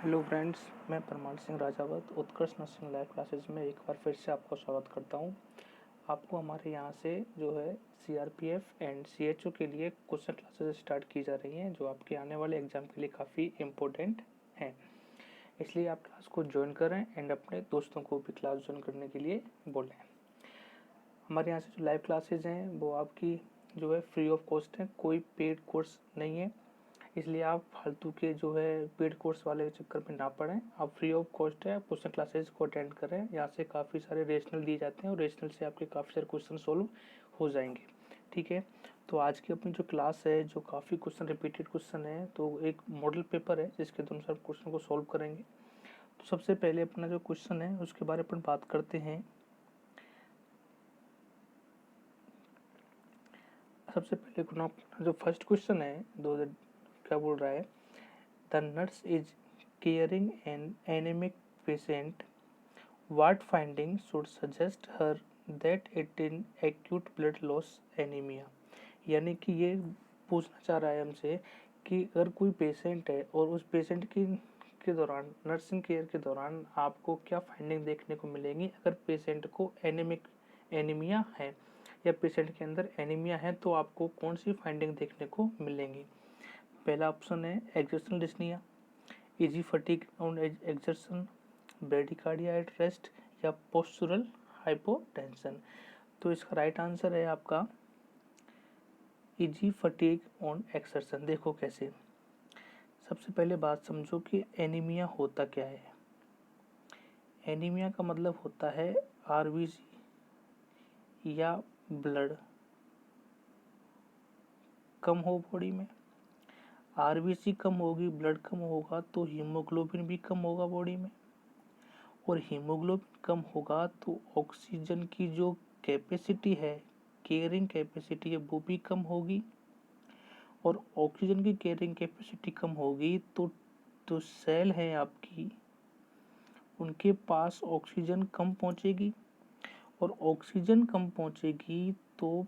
Hello friends, मैं परमाल सिंह राजावत उत्कर्ष nursing live classes में एक बार फिर से आपको स्वागत करता हूं। आपको हमारे यहां से जो है सीआरपीएफ एंड सीएचओ के लिए क्वेश्चन क्लासेस स्टार्ट की जा रही हैं, जो आपके आने वाले एग्जाम के लिए काफ़ी इम्पोर्टेंट हैं। इसलिए आप क्लास को ज्वाइन करें एंड अपने दोस्तों को भी क्लास ज्वाइन करने के लिए बोलें। हमारे यहाँ से जो लाइव क्लासेज हैं वो आपकी जो है फ्री ऑफ कॉस्ट है, कोई पेड कोर्स नहीं है। इसलिए आप फालतू के जो है पेड कोर्स वाले चक्कर में ना पड़ें। आप फ्री ऑफ कॉस्ट है, क्वेश्चन क्लासेस को अटेंड करें। यहाँ से काफ़ी सारे रेशनल दिए जाते हैं और रेशनल से आपके काफ़ी सारे क्वेश्चन सोल्व हो जाएंगे। ठीक है, तो आज की अपनी जो क्लास है, जो काफ़ी क्वेश्चन रिपीटेड क्वेश्चन है, तो एक मॉडल पेपर है जिसके अनुसार क्वेश्चन को सोल्व करेंगे। तो सबसे पहले अपना जो क्वेश्चन है उसके बारे में अपन बात करते हैं। सबसे पहले जो फर्स्ट क्वेश्चन है दो क्या बोल रहा है, the nurse is caring an anemic patient. What findings should suggest her that it in acute blood loss anemia? यानी कि ये पूछना चाह रहा है हमसे कि अगर कोई पेशेंट है और उस पेशेंट की के दौरान नर्सिंग केयर के दौरान आपको क्या फाइंडिंग देखने को मिलेंगी अगर पेशेंट को एनीमिया है या पेशेंट के अंदर एनीमिया है, तो आपको कौन सी फाइंडिंग देखने को मिलेंगी। पहला ऑप्शन है exertional dyspnoea, easy fatigue on exertion, bradycardia at rest या पोस्चुरल हाइपोटेंशन। तो इसका राइट आंसर है आपका इजी फटीग ऑन एक्सर्शन। देखो कैसे, सबसे पहले बात समझो कि एनीमिया होता क्या है। एनीमिया का मतलब होता है आरबीसी या ब्लड कम हो बॉडी में। आरबीसी कम होगी, ब्लड कम होगा तो हीमोग्लोबिन भी कम होगा बॉडी में, और हीमोग्लोबिन कम होगा तो ऑक्सीजन की जो कैपेसिटी है, कैरिंग कैपेसिटी है, वो भी कम होगी। और ऑक्सीजन की कैरिंग कैपेसिटी कम होगी तो सेल है आपकी, उनके पास ऑक्सीजन कम पहुंचेगी। और ऑक्सीजन कम पहुंचेगी तो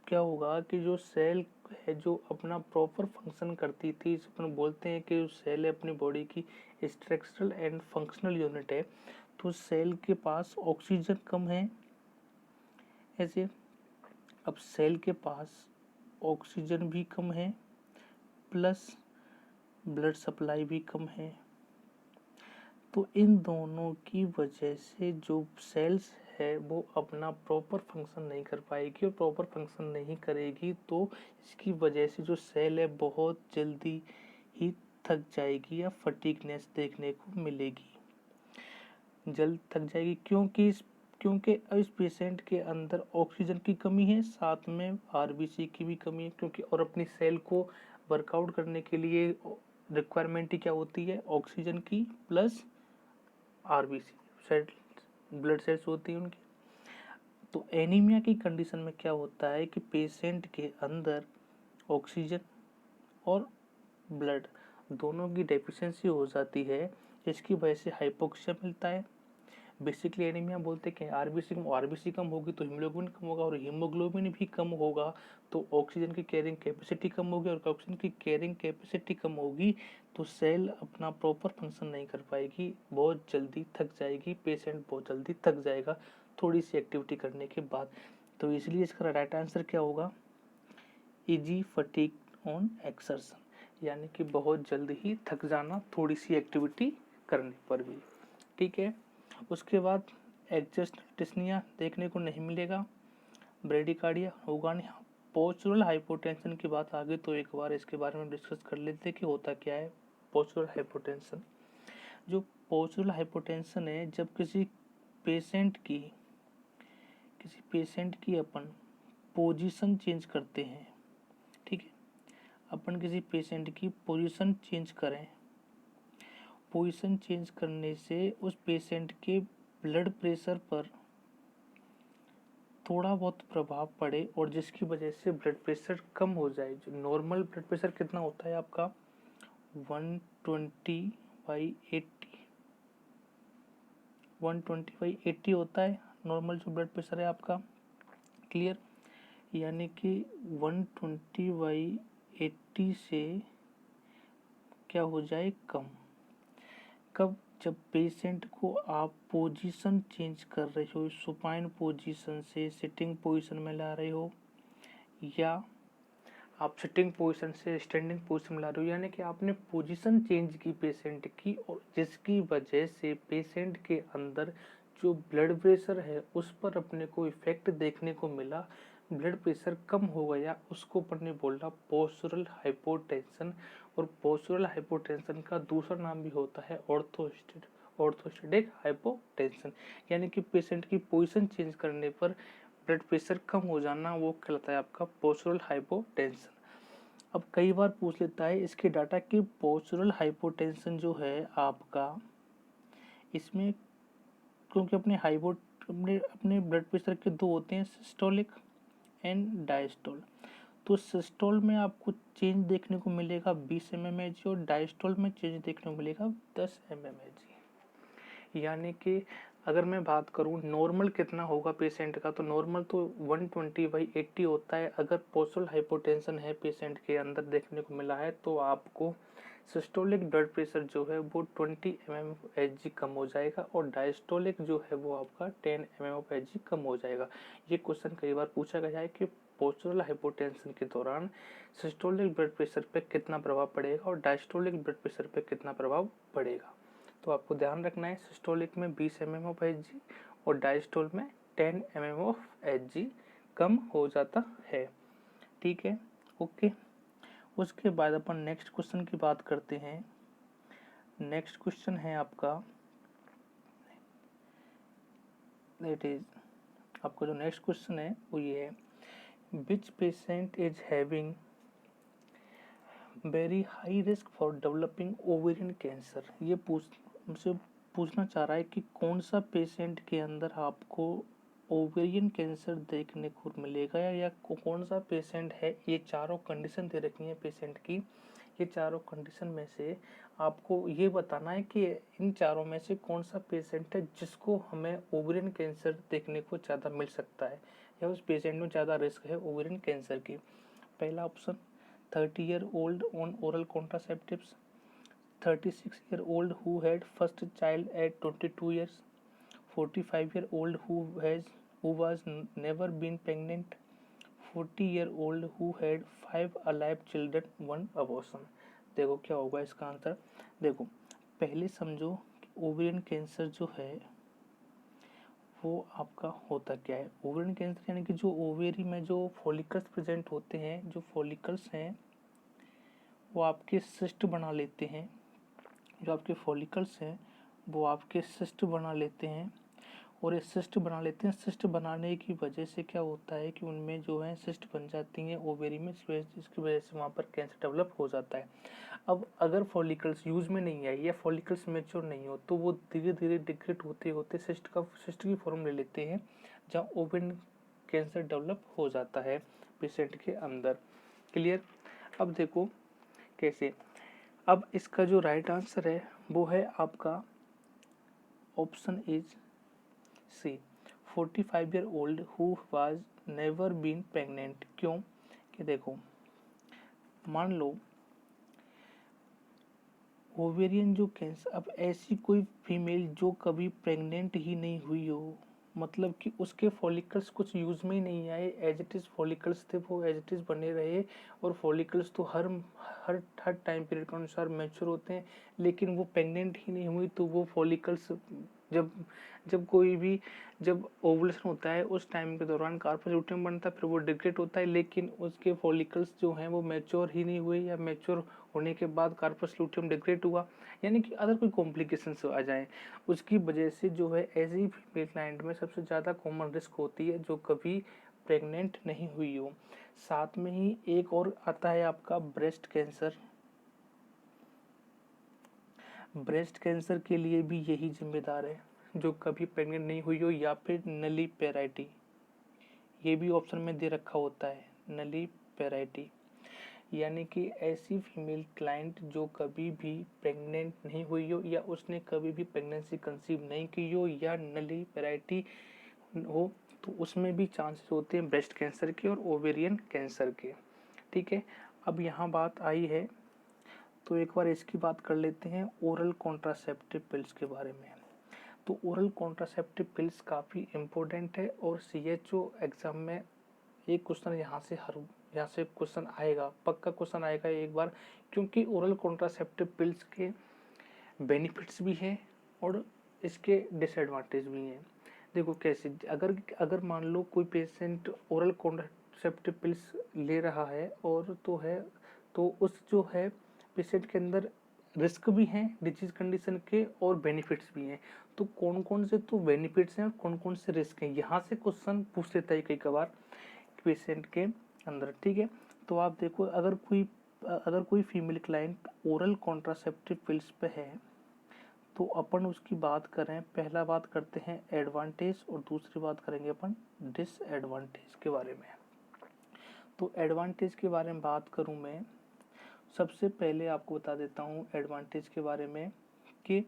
क्या होगा कि जो सेल है जो अपना प्रॉपर फंक्शन करती थी, इसमें बोलते हैं कि सेल है अपनी बॉडी की स्ट्रक्चरल एंड फंक्शनल यूनिट है, तो सेल के पास ऑक्सीजन कम है। ऐसे अब सेल के पास ऑक्सीजन भी कम है प्लस ब्लड सप्लाई भी कम है, तो इन दोनों की वजह से जो सेल्स है वो अपना प्रॉपर फंक्शन नहीं कर पाएगी, और प्रॉपर फंक्शन नहीं करेगी तो इसकी वजह से जो सेल है बहुत जल्दी ही थक जाएगी या फटीगनेस देखने को मिलेगी। जल्द थक जाएगी क्योंकि इस पेशेंट के अंदर ऑक्सीजन की कमी है, साथ में आरबीसी की भी कमी है, क्योंकि और अपनी सेल को वर्कआउट करने के लिए रिक्वायरमेंट ही क्या होती है, ऑक्सीजन की plus RBC cell blood cells होती है उनकी। तो एनीमिया की कंडीशन में क्या होता है कि पेशेंट के अंदर ऑक्सीजन और ब्लड दोनों की डेफिशिएंसी हो जाती है, इसकी वजह से हाइपोक्सिया मिलता है। बेसिकली एनीमिया बोलते हैं कि आरबीसी कम होगी तो हीमोग्लोबिन कम होगा, और हीमोग्लोबिन भी कम होगा तो ऑक्सीजन की कैरिंग कैपेसिटी कम होगी, और ऑक्सीजन की कैरिंग कैपेसिटी कम होगी तो सेल अपना प्रॉपर फंक्शन नहीं कर पाएगी, बहुत जल्दी थक जाएगी, पेशेंट बहुत जल्दी थक जाएगा थोड़ी सी एक्टिविटी करने के बाद। तो इसलिए इसका राइट आंसर क्या होगा, इजी फटीग ऑन एक्सर्शन, यानी कि बहुत जल्द ही थक जाना थोड़ी सी एक्टिविटी करने पर भी। ठीक है, उसके बाद एडजस्ट डिस्निया देखने को नहीं मिलेगा, ब्रेडिकार्डिया होगा नहीं। पोस्चुरल हाइपोटेंशन की बात आ गई तो एक बार इसके बारे में डिस्कस कर लेते हैं कि होता क्या है पोस्चुरल हाइपोटेंशन। जो पोस्चुरल हाइपोटेंशन है, जब किसी पेशेंट की अपन पोजीशन चेंज करते हैं, ठीक है, अपन किसी पेशेंट की पोजीशन चेंज करें, पोजीशन चेंज करने से उस पेशेंट के ब्लड प्रेशर पर थोड़ा बहुत प्रभाव पड़े और जिसकी वजह से ब्लड प्रेशर कम हो जाए। जो नॉर्मल ब्लड प्रेशर कितना होता है आपका 120/80, 120/80 होता है नॉर्मल जो ब्लड प्रेशर है आपका। क्लियर, यानी कि 120/80 से क्या हो जाए कम। कब? जब पेशेंट को आप पोजीशन चेंज कर रहे हो, सुपाइन पोजीशन से सिटिंग पोजीशन में ला रहे हो, या आप सिटिंग पोजीशन से स्टैंडिंग पोजीशन में ला रहे हो, यानी कि आपने पोजीशन चेंज की पेशेंट की, और जिसकी वजह से पेशेंट के अंदर जो ब्लड प्रेशर है उस पर अपने को इफेक्ट देखने को मिला, ब्लड प्रेशर कम हो गया, उसको अपन ने बोला पोस्चरल हाइपोटेंशन। और पोस्चरल हाइपोटेंशन का दूसरा नाम भी होता है ऑर्थोस्टैटिक हाइपोटेंशन, यानी कि पेशेंट की पोजीशन चेंज करने पर ब्लड प्रेशर कम हो जाना, वो कहलाता है आपका पोस्चरल हाइपोटेंशन। अब कई बार पूछ लेता है इसके डाटा कि पोस्चरल हाइपोटेंशन जो है आपका, इसमें क्योंकि अपने ब्लड प्रेशर के दो होते हैं, सिस्टोलिक एंड डायस्टोल। तो सिस्टोल में आपको चेंज देखने को मिलेगा 20 mmHg और डायस्टोल में चेंज देखने को मिलेगा 10 mmHg। यानी कि अगर मैं बात करूं नॉर्मल कितना होगा पेशेंट का, तो नॉर्मल तो 120/80 होता है। अगर पोस्चरल हाइपोटेंशन है पेशेंट के अंदर देखने को मिला है, तो आपको सिस्टोलिक ब्लड प्रेशर जो है वो 20 mmHg कम हो जाएगा, और डायस्टोलिक जो है वो आपका 10 mmHg कम हो जाएगा। ये क्वेश्चन कई बार पूछा गया है कि पोस्चरल हाइपोटेंशन के दौरान सिस्टोलिक ब्लड प्रेशर पे कितना प्रभाव पड़ेगा और डायस्टोलिक ब्लड प्रेशर पे कितना प्रभाव पड़ेगा। तो आपको ध्यान रखना है, सिस्टोलिक में 20 mmHg और डायस्टोल में 10 mmHg कम हो जाता है। ठीक है, ओके। उसके बाद अपन नेक्स्ट क्वेश्चन की बात करते हैं। नेक्स्ट क्वेश्चन है आपका, दैट इज आपका जो नेक्स्ट क्वेश्चन है वो ये है, which patient is having very high risk for developing ovarian cancer. ये हमसे पूछना चाह रहा है कि कौन सा पेशेंट के अंदर आपको ओवेरियन कैंसर देखने को मिलेगा, या कौन सा पेशेंट है। ये चारों कंडीशन दे रखी है पेशेंट की। ये चारों कंडीशन में से आपको ये बताना है कि इन चारों में से कौन सा पेशेंट है जिसको हमें ओवेरियन कैंसर देखने को ज़्यादा मिल सकता है, या उस पेशेंट में ज़्यादा रिस्क है ओवेरियन कैंसर की। पहला option 30-year-old on oral contraceptives, 36-year-old who had first child at 22 years, 45-year-old who was never been pregnant, 40-year-old who had 5 alive children, 1 abortion। देखो क्या होगा इसका आंसर। देखो पहले समझो कि ओवेरियन कैंसर जो है वो आपका होता क्या है। ओवेरियन कैंसर यानी कि जो ओवेरी में जो फॉलिकल्स प्रेजेंट होते हैं, जो फॉलिकल्स हैं वो आपके सिस्ट बना लेते हैं। जो आपके फॉलिकल्स हैं वो आपके सिस्ट बना लेते हैं, और ये सिस्ट बना लेते हैं। सिस्ट बनाने की वजह से क्या होता है कि उनमें जो है सिस्ट बन जाती हैं ओवेरी में, जिसकी वजह से वहाँ पर कैंसर डेवलप हो जाता है। अब अगर फॉलिकल्स यूज में नहीं आई या फॉलिकल्स मेच्योर नहीं हो, तो वो धीरे धीरे डिग्रेड होते होते सिस्ट की फॉर्म ले लेते हैं, जहाँ ओवेरियन कैंसर डेवलप हो जाता है पेशेंट के अंदर। क्लियर। अब देखो कैसे। अब इसका जो राइट आंसर है वो है आपका option is C, 45-year-old who was never been pregnant। क्यों कि देखो मान लो ओवेरियन जो कैंसर, अब ऐसी कोई फीमेल जो कभी प्रेग्नेंट ही नहीं हुई हो, मतलब कि उसके फॉलिकल्स कुछ यूज में ही नहीं आए, एज इट इज फॉलिकल्स थे वो एज इट इज बने रहे। और फॉलिकल्स तो हर टाइम पीरियड के अनुसार मैच्योर होते हैं, लेकिन वो प्रेग्नेंट ही नहीं हुई, तो वो फॉलिकल्स जब ओवुलेशन होता है उस टाइम के दौरान कार्पस ल्यूटियम बनता है, फिर वो डिग्रेड होता है, लेकिन उसके फॉलिकल्स जो हैं वो मैच्योर ही नहीं हुए, या मैच्योर होने के बाद कार्पस ल्यूटियम डिग्रेड हुआ, यानी कि अदर कोई कॉम्प्लिकेशंस आ जाए। उसकी वजह से जो है ऐसी फीमेल क्लाइंट में सबसे ज़्यादा कॉमन रिस्क होती है जो कभी प्रेग्नेंट नहीं हुई हो। साथ में ही एक और आता है आपका ब्रेस्ट कैंसर। ब्रेस्ट कैंसर के लिए भी यही जिम्मेदार है, जो कभी प्रेग्नेंट नहीं हुई हो, या फिर नली पेराइटी, ये भी ऑप्शन में दे रखा होता है नली पेराइटी, यानी कि ऐसी फीमेल क्लाइंट जो कभी भी प्रेग्नेंट नहीं हुई हो, या उसने कभी भी प्रेगनेंसी कंसीव नहीं की हो, या नली पेराइटी हो, तो उसमें भी चांसेस होते हैं ब्रेस्ट कैंसर के और ओवेरियन कैंसर के। ठीक है। अब यहाँ बात आई है तो एक बार इसकी बात कर लेते हैं ओरल कॉन्ट्रासेप्टिव पिल्स के बारे में। तो ओरल कॉन्ट्रासेप्टिव पिल्स काफ़ी इम्पोर्टेंट है और CHO एग्ज़ाम में एक क्वेश्चन यहाँ से क्वेश्चन आएगा, पक्का क्वेश्चन आएगा एक बार, क्योंकि ओरल कॉन्ट्रासेप्टिव पिल्स के बेनिफिट्स भी हैं और इसके डिसएडवांटेज भी हैं। देखो कैसे, अगर मान लो कोई पेशेंट ओरल कॉन्ट्रासेप्टिव पिल्स ले रहा है और तो उस जो है पेशेंट के अंदर रिस्क भी हैं डिजीज कंडीशन के और बेनिफिट्स भी हैं। तो कौन कौन से तो बेनिफिट्स हैं और कौन कौन से रिस्क हैं, यहाँ से क्वेश्चन पूछ लेता है कई कबार पेशेंट के अंदर। ठीक है, तो आप देखो, अगर कोई female client oral contraceptive pills पे है तो अपन उसकी बात करें, पहला बात करते हैं एडवांटेज और दूसरी बात करेंगे अपन डिसएडवांटेज के बारे में। तो एडवांटेज के बारे में बात करूं मैं, सबसे पहले आपको बता देता हूं एडवांटेज के बारे में कि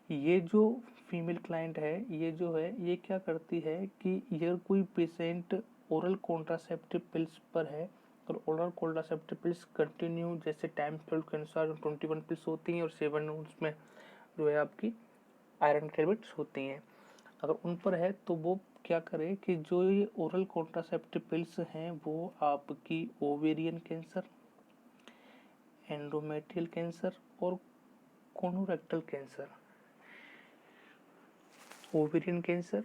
ये जो फीमेल क्लाइंट है ये क्या करती है कि ये कोई पेशेंट ओरल कॉन्ट्रासेप्टिव पिल्स पर है और ओरल कॉन्ट्रासेप्टिव पिल्स कंटिन्यू, जैसे टाइम 12 के अनुसार 21 पिल्स होती हैं और 7 उसमें जो है आपकी आयरन टैबलेट्स होती हैं, अगर उन पर है तो वो क्या करे कि जो ये ओरल कॉन्ट्रासेप्टिव पिल्स हैं वो आपकी ओवेरियन कैंसर, एंडोमेट्रियल कैंसर और colorectal cancer, ovarian cancer,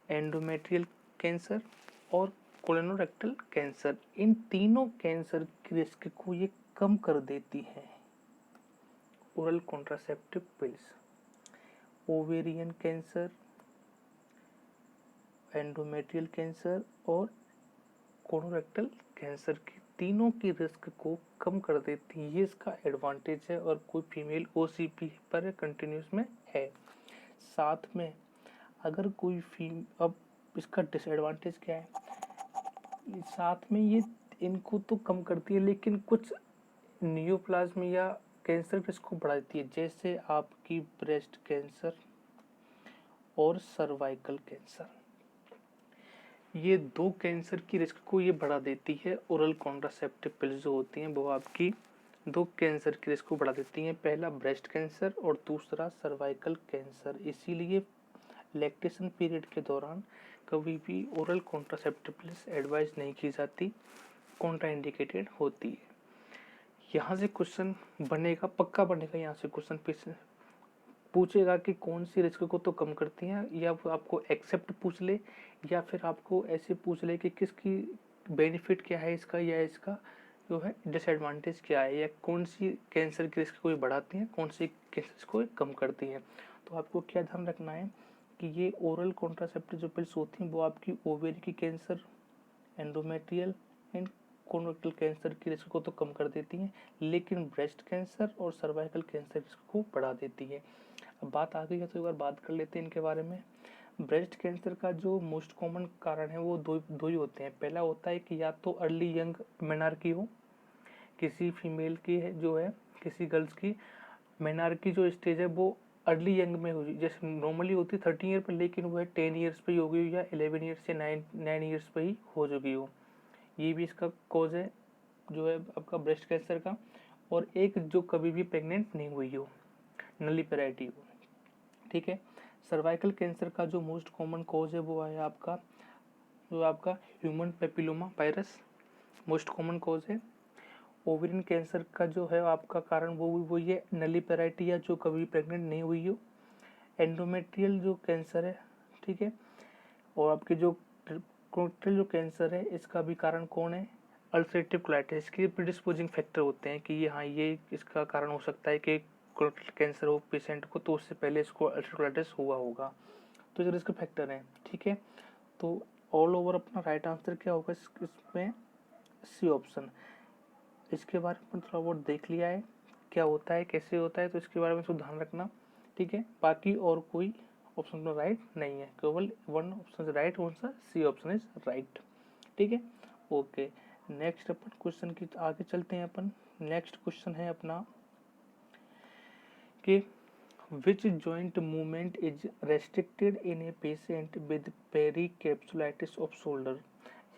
endometrial cancer और कोलोरेक्टल कैंसर, इन तीनों कैंसर की रिस्क को ये कम कर देती है oral contraceptive pills. Ovarian cancer, endometrial cancer और कोलोरेक्टल कैंसर की तीनों की रिस्क को कम कर देती है, ये इसका एडवांटेज है और कोई फीमेल OCP पर कंटिन्यूस में है। साथ में अगर कोई अब इसका डिसएडवांटेज क्या है, साथ में ये इनको तो कम करती है लेकिन कुछ नियोप्लाज्म या कैंसर रिस्क को बढ़ा देती है, जैसे आपकी ब्रेस्ट कैंसर और सर्वाइकल कैंसर। ये दो कैंसर की रिस्क को ये बढ़ा देती है। ओरल कॉन्ट्रासेप्टिव पिल्स जो होती हैं वो आपकी दो कैंसर की रिस्क को बढ़ा देती हैं, पहला ब्रेस्ट कैंसर और दूसरा सर्वाइकल कैंसर। इसीलिए लैक्टेशन पीरियड के दौरान कभी भी ओरल कॉन्ट्रासेप्टिव पिल्स एडवाइस नहीं की जाती, कॉन्ट्राइंडिकेटेड होती है। यहाँ से क्वेश्चन बनेगा, पक्का बनेगा, यहाँ से क्वेश्चन पूछेगा कि कौन सी रिस्क को तो कम करती हैं, या वो आपको एक्सेप्ट पूछ ले या फिर आपको ऐसे पूछ ले कि किसकी बेनिफिट क्या है इसका या इसका जो है डिसएडवांटेज क्या है, या कौन सी कैंसर की रिस्क को बढ़ाती हैं, कौन सी कैंसर को कम करती हैं। तो आपको क्या ध्यान रखना है कि ये ओरल कॉन्ट्रासेप्टिव जो पिल्स होती हैं वो आपकी ओवेरी की cancer, endometrial and colorectal cancer की रिस्क को तो कम कर देती हैं, लेकिन ब्रेस्ट कैंसर और सर्वाइकल कैंसर रिस्क को बढ़ा देती है। अब बात आ गई है तो एक बार बात कर लेते हैं इनके बारे में। ब्रेस्ट कैंसर का जो मोस्ट कॉमन कारण है वो दो ही होते हैं। पहला होता है कि या तो अर्ली यंग मेनार्की हो, किसी फीमेल की है जो है, किसी गर्ल्स की मेनार्की जो स्टेज है वो अर्ली यंग में हो, जैसे नॉर्मली होती है 13 ईयर पर, लेकिन वो है 10 ईयर्स पे ही हो गई हो या 11 ईयर्स से 9 ईयर्स पे ही हो चुकी हो। ये भी इसका कॉज है जो है आपका ब्रेस्ट कैंसर का। और एक जो कभी भी प्रेग्नेंट नहीं हुई हो, नलीपेराइटी हो। ठीक है, सर्वाइकल कैंसर का जो मोस्ट कॉमन कॉज है वो है आपका human papilloma virus, most common cause है। ओवेरियन कैंसर का जो है आपका कारण वो ये नलीपेराइटी या जो कभी प्रेग्नेंट नहीं हुई हो। एंडोमेट्रियल जो कैंसर है, ठीक है, और आपके जो कोलोरेक्टल जो कैंसर है इसका भी कारण कौन है, अल्सरेटिव कोलाइटिस के प्रीडिस्पोजिंग फैक्टर होते हैं कि ये इसका कारण हो सकता है कि कोलोरेक्टल कैंसर हो पेशेंट को, तो उससे पहले इसको अल्सरेटिव कोलाइटिस हुआ होगा, तो ये रिस्क फैक्टर है। ठीक है, तो ऑल ओवर अपना राइट आंसर क्या होगा इसमें, सी ऑप्शन। इसके बारे में थोड़ा बहुत देख लिया है क्या होता है कैसे होता है, तो इसके बारे में तो ध्यान रखना। ठीक है, बाकी और कोई ऑप्शन में राइट नहीं है, केवल वन ऑप्शन राइट, कौन सा, सी ऑप्शन इज राइट। ठीक है, ओके। नेक्स्ट अपन क्वेश्चन की आगे चलते हैं अपन। नेक्स्ट क्वेश्चन है अपना कि which joint movement is restricted in a patient with pericapsulitis of shoulder.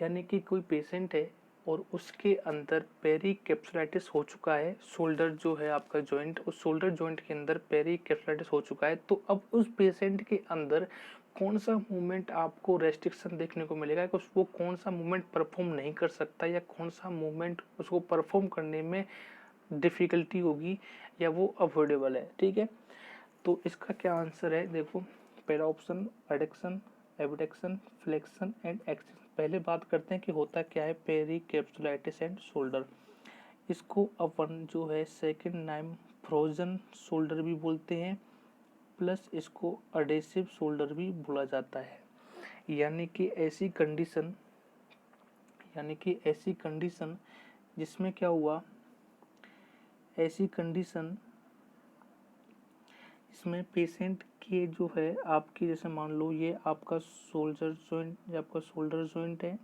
यानी कि कोई पेशेंट है और उसके अंदर पेरिकैप्सुलाइटिस हो चुका है, शोल्डर जो है आपका जॉइंट, उस शोल्डर जॉइंट के अंदर पेरिकैप्सुलाइटिस हो चुका है, तो अब उस पेशेंट के अंदर कौन सा मूवमेंट आपको रेस्ट्रिक्शन देखने को मिलेगा कि वो कौन सा मूवमेंट परफॉर्म नहीं कर सकता या कौन सा मूवमेंट उसको परफॉर्म करने में डिफ़िकल्टी होगी या वो अवॉइडेबल है। ठीक है, तो इसका क्या आंसर है, देखो पहला option adduction, abduction, flexion and extension. पहले बात करते हैं कि होता क्या है पेरिकैप्सुलाइटिस एंड शोल्डर। इसको अपन जो है सेकंड नाम फ्रोजन शोल्डर भी बोलते हैं, प्लस इसको अडेसिव शोल्डर भी बोला जाता है। यानी कि ऐसी कंडीशन जिसमें क्या हुआ, ऐसी कंडीशन इसमें पेशेंट के जो है आपकी, जैसे मान लो ये आपका शोल्डर जॉइंट है,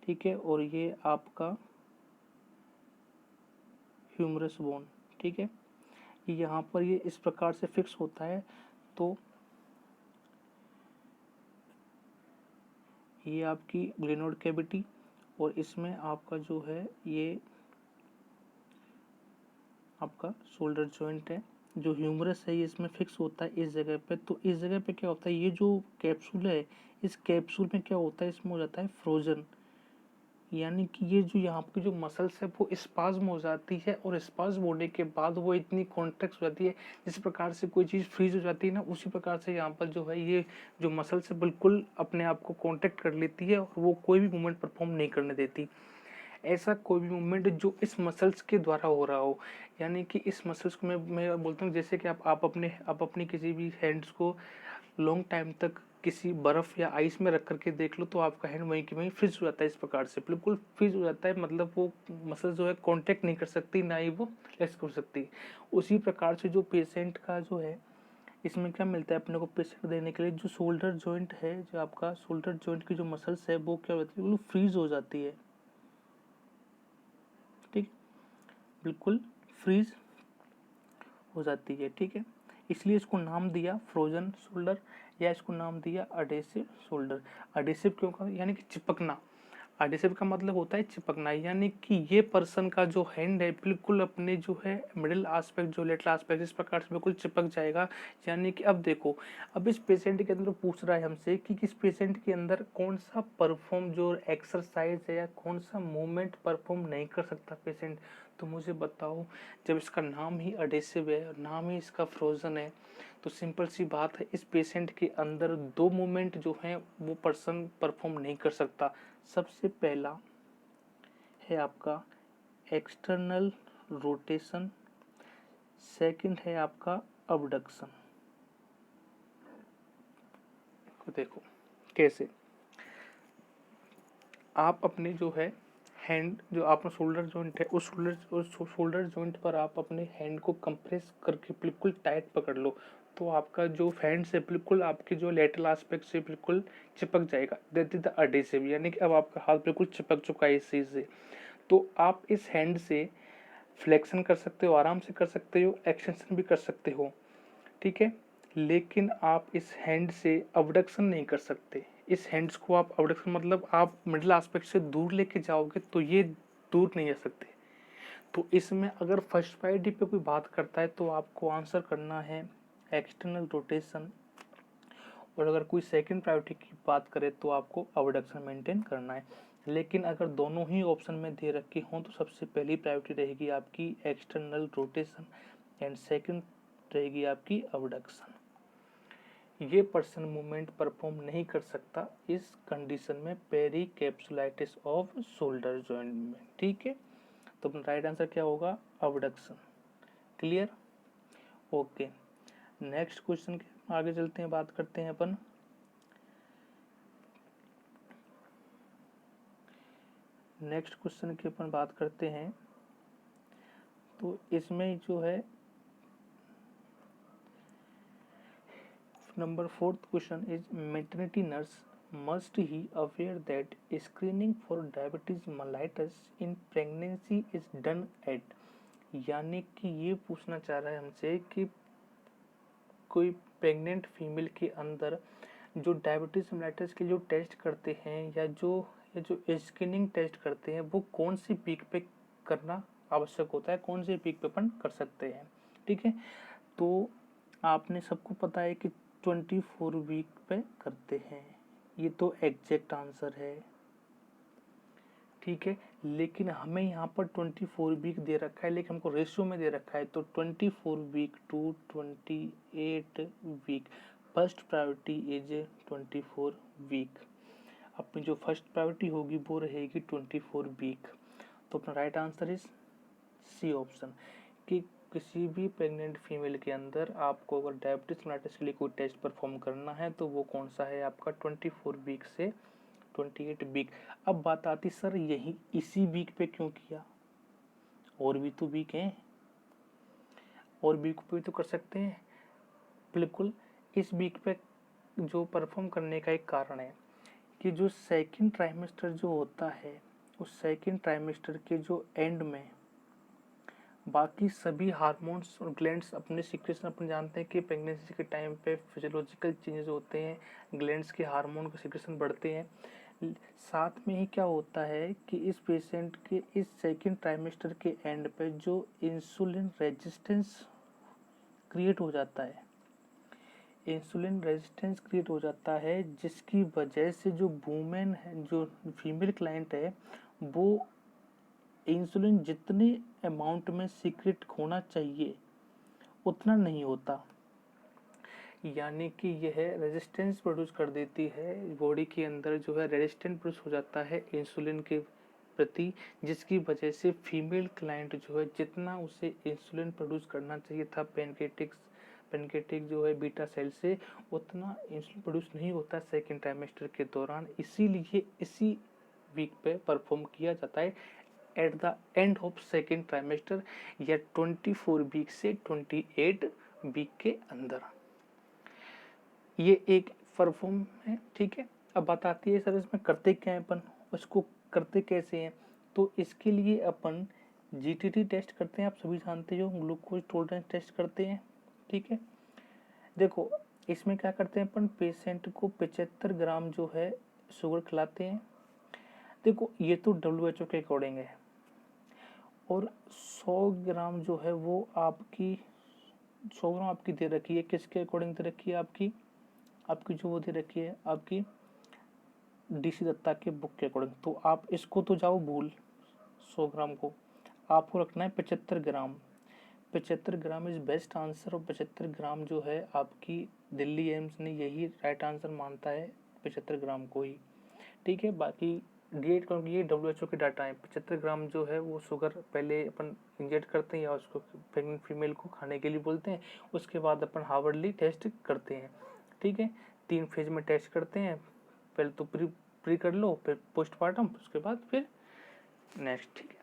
ठीक है, और ये आपका ह्यूमरस बोन, ठीक है, यहाँ पर ये इस प्रकार से फिक्स होता है। तो ये आपकी ग्लेनोड कैविटी और इसमें आपका जो है ये आपका शोल्डर जॉइंट है, जो ह्यूमरस है ये इसमें फिक्स होता है इस जगह पे। तो इस जगह पे क्या होता है, ये जो कैप्सूल है इस कैप्सूल में क्या होता है, इसमें हो जाता है फ्रोजन, यानी कि ये जो यहाँ की जो मसल्स है वो स्पाज्म हो जाती है, और स्पाज्म होने के बाद वो इतनी कॉन्ट्रैक्ट हो जाती है जिस प्रकार से कोई चीज़ फ्रीज हो जाती है ना, उसी प्रकार से यहाँ पर जो है ये जो मसल्स है बिल्कुल अपने आप को कॉन्ट्रैक्ट कर लेती है और वो कोई भी मूवमेंट परफॉर्म नहीं करने देती। ऐसा कोई भी मूवमेंट जो इस मसल्स के द्वारा हो रहा हो, यानी कि इस मसल्स को मैं बोलता हूँ जैसे कि आप अपनी किसी भी हैंड्स को लॉन्ग टाइम तक किसी बर्फ़ या आइस में रख करके देख लो तो आपका हैंड वहीं की वहीं फ्रीज हो जाता है, इस प्रकार से बिल्कुल फ्रीज हो जाता है, मतलब वो मसल जो है कांटेक्ट नहीं कर सकती, ना ही वो रिलैक्स कर सकती। उसी प्रकार से जो पेशेंट का जो है इसमें क्या मिलता है अपने को पेशेंट देने के लिए, जो शोल्डर जॉइंट है, जो आपका शोल्डर जॉइंट की जो मसल्स है वो क्या होती है, बिल्कुल फ्रीज हो जाती है, ठीक, बिल्कुल फ्रीज हो जाती है, ठीक है। इसलिए इसको नाम दिया फ्रोजन शोल्डर या इसको नाम दिया अडेसिव शोल्डर। अडेसिव क्यों कहा, यानी कि चिपकना। अडेसिव का मतलब होता है चिपकना, यानी कि ये पर्सन का जो हैंड है बिल्कुल अपने जो है मिडिल आस्पेक्ट जो लेटरल आस्पेक्ट इस प्रकार से बिल्कुल चिपक जाएगा। यानी कि अब देखो, अब इस पेशेंट के अंदर पूछ रहा है हमसे कि किस पेशेंट के अंदर कौन सा परफॉर्म जो एक्सरसाइज है या कौन सा मूवमेंट परफॉर्म नहीं कर सकता पेशेंट, तो मुझे बताओ। जब इसका नाम ही अडेसिव है और नाम ही इसका फ्रोजन है, तो सिंपल सी बात है इस पेशेंट के अंदर दो मूवमेंट जो हैं वो पर्सन परफॉर्म नहीं कर सकता। सबसे पहला है आपका एक्सटर्नल रोटेशन, सेकंड है आपका अबडक्शन। देखो कैसे, आप अपने जो है हैंड जो आपका शोल्डर जॉइंट है उस शोल्डर जॉइंट पर आप अपने हैंड को कंप्रेस करके बिल्कुल टाइट पकड़ लो, तो आपका जो हैंड से बिल्कुल आपके जो लेटरल एस्पेक्ट से बिल्कुल चिपक जाएगा, दैट इज द एडहेसिव, यानी कि अब आपका हाथ बिल्कुल चिपक चुका है इस चीज़ से। तो आप इस हैंड से फ्लेक्शन कर सकते हो, आराम से कर सकते हो, एक्सटेंशन भी कर सकते हो, ठीक है, लेकिन आप इस हैंड से अबडक्शन नहीं कर सकते। इस हैंड्स को आप अबडक्शन मतलब आप मिडिल एस्पेक्ट से दूर लेके जाओगे तो ये दूर नहीं जा सकते। तो इसमें अगर फर्स्ट प्रायोरिटी पे कोई बात करता है तो आपको आंसर करना है एक्सटर्नल रोटेशन, और अगर कोई सेकंड प्रायोरिटी की बात करे तो आपको अबडक्शन मेंटेन करना है। लेकिन अगर दोनों ही ऑप्शन में दे रखे हों तो सबसे पहली प्रायोरिटी रहेगी आपकी एक्सटर्नल रोटेशन एंड सेकंड रहेगी आपकी अबडक्शन। ये पर्सन मूवमेंट परफॉर्म नहीं कर सकता इस कंडीशन में पेरिकैप्सुलाइटिस ऑफ शोल्डर जॉइंट में, ठीक है। तो राइट आंसर क्या होगा, abduction. Clear, okay. Next question के आगे चलते हैं, बात करते हैं अपन। नेक्स्ट क्वेश्चन की अपन बात करते हैं, तो इसमें जो है number 4th question is maternity nurse must he aware that screening for diabetes mellitus in pregnancy is done at, यानी कि ये पूछना चाह रहा है हमसे कि कोई प्रेग्नेंट फीमेल के अंदर जो डायबिटीज मेलिटस के जो टेस्ट करते हैं या जो या जो स्क्रीनिंग टेस्ट करते हैं वो कौन सी वीक पे करना आवश्यक होता है, कौन सी वीक पे अपन कर सकते हैं। ठीक है, तो आपने सबको पता है कि 24 वीक पे करते हैं, ये तो एग्जैक्ट आंसर है। ठीक है, लेकिन हमें यहाँ पर 24 वीक दे रखा है, लेकिन हमको रेशियो में दे रखा है, तो 24 week to 28 week, first priority is 24 week. अपनी जो फर्स्ट प्रायोरिटी होगी वो रहेगी 24 वीक। तो अपना right answer is C option, कि किसी भी प्रेग्नेंट फीमेल के अंदर आपको अगर डायबिटीज मेलिटस के लिए कोई टेस्ट परफॉर्म करना है तो वो कौन सा है आपका 24 वीक से 28 वीक। अब बात आती सर यही इसी वीक पे क्यों किया, और भी तो वीक हैं, और वीक पे भी तो कर सकते हैं। बिल्कुल, इस वीक पे जो परफॉर्म करने का एक कारण है कि जो सेकंड ट्राइमेस्टर जो होता है, उस सेकंड ट्राइमेस्टर के जो एंड में बाकी सभी हार्मोन्स और ग्लैंड्स अपने सीक्रेशन, अपन जानते हैं कि प्रेगनेंसी के टाइम पे फिजियोलॉजिकल चेंजेस होते हैं, ग्लैंड्स के हार्मोन का सीक्रेशन बढ़ते हैं। साथ में ही क्या होता है कि इस पेशेंट के इस सेकंड ट्राइमेस्टर के एंड पे जो इंसुलिन रेजिस्टेंस क्रिएट हो जाता है, इंसुलिन रेजिस्टेंस क्रिएट हो जाता है, जिसकी वजह से जो वुमेन है, जो फीमेल क्लाइंट है, वो इंसुलिन जितने अमाउंट में सीक्रेट होना चाहिए उतना नहीं होता, यानी कि यह रेजिस्टेंस प्रोड्यूस कर देती है, बॉडी के अंदर जो है रेजिस्टेंस प्रोड्यूस हो जाता है इंसुलिन के प्रति, जिसकी वजह से फीमेल क्लाइंट जो है जितना उसे इंसुलिन प्रोड्यूस करना चाहिए था पेनकेटिक जो है बीटा सेल से, उतना इंसुलिन प्रोड्यूस नहीं होता सेकेंड ट्राइमेस्टर के दौरान। इसीलिए इसी वीक पे परफॉर्म किया जाता है at the end of second trimester, या 24 वीक से 28 वीक के अंदर। ये एक परफॉर्म है। ठीक है, अब बात आती है सर इसमें करते क्या है अपन, उसको करते कैसे हैं। तो इसके लिए अपन जीटीटी टेस्ट करते हैं, आप सभी जानते हो, ग्लूकोज टॉलरेंस टेस्ट करते हैं। ठीक है, देखो इसमें क्या करते हैं अपन, पेशेंट को 75 ग्राम जो है शुगर खिलाते हैं। देखो ये तो WHO के अकॉर्डिंग है, और 100 ग्राम जो है वो आपकी 100 ग्राम आपकी दे रखी है, किसके अकॉर्डिंग दे रखी है, आपकी जो वो दे रखी है आपकी DC दत्ता के बुक के अकॉर्डिंग। तो आप इसको तो जाओ भूल, 100 ग्राम को आपको रखना है 75 ग्राम। 75 ग्राम इज बेस्ट आंसर, और 75 ग्राम जो है आपकी दिल्ली एम्स ने यही राइट आंसर मानता है, 75 ग्राम को ही। ठीक है, बाकी डिएट कर ये WHO के डाटा है। 75 ग्राम जो है वो शुगर पहले अपन इंजेक्ट करते हैं या उसको प्रेग्नेंट फीमेल को खाने के लिए बोलते हैं, उसके बाद अपन हार्वर्डली टेस्ट करते हैं। ठीक है, 3 फेज में टेस्ट करते हैं, पहले तो प्री कर लो, फिर पोस्टमार्टम, उसके बाद फिर नेक्स्ट। ठीक है,